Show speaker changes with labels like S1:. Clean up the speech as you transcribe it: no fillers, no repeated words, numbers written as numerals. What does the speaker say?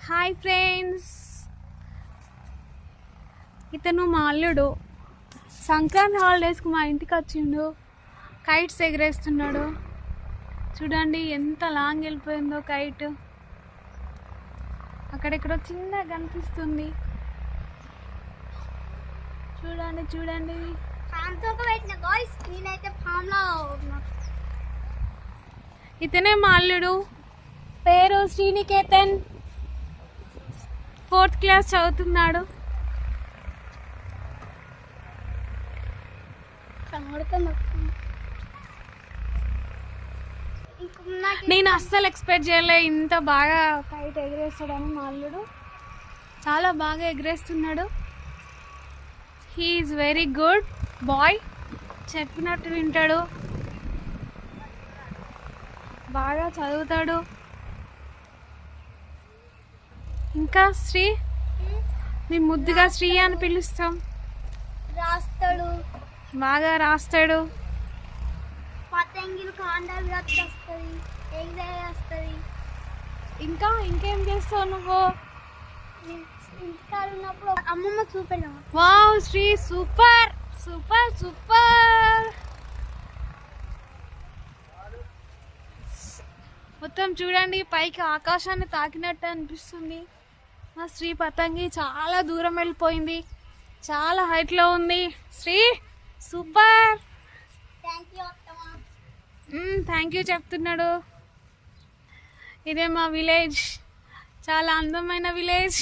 S1: Hi friends, ఇతను మా అల్లుడు. సంక్రాంతి హాలిడేస్కి మా ఇంటికి వచ్చిండు. కైట్స్ ఎగరేస్తున్నాడు. చూడండి ఎంత లాంగ్ వెళ్ళిపోయిందో కైట్. అక్కడెక్కడో చిన్నగా కనిపిస్తుంది. చూడండి చూడండి. ఇతనే మా అల్లుడు. పేరు శ్రీనికేతన్. 4th క్లాస్ చదువుతున్నాడు. నేను అస్సలు ఎక్స్పెక్ట్ చేయలే ఇంత బాగా కైట్ ఎగరేస్తాడని. మా అల్లుడు చాలా బాగా ఎగరేస్తున్నాడు. He is very good boy. చెప్పినట్టు వింటాడు, బాగా చదువుతాడు. ఇంకా శ్రీ, మేము ముద్దుగా శ్రీ అని పిలుస్తాం.
S2: రాస్తాడు,
S1: బాగా రాస్తాడు.
S2: పతంగిలు కాండాలు వస్తుంది, ఎగ్జామ్ వస్తుంది.
S1: ఇంకా ఇంకేం చేస్తావు నువ్వు?
S2: ఇంటికాడ ఉన్నప్పుడు అమ్మమ్మ చూపెడదాం.
S1: Wow Sri, super super super. మొత్తం చూడండి, పైకి ఆకాశాన్ని తాకినట్టు అనిపిస్తుంది. మా శ్రీ పతంగి చాలా దూరం వెళ్ళిపోయింది, చాలా హైట్లో ఉంది. శ్రీ సూపర్. థ్యాంక్ యూ చెప్తున్నాడు. ఇదే మా విలేజ్, చాలా అందమైన విలేజ్.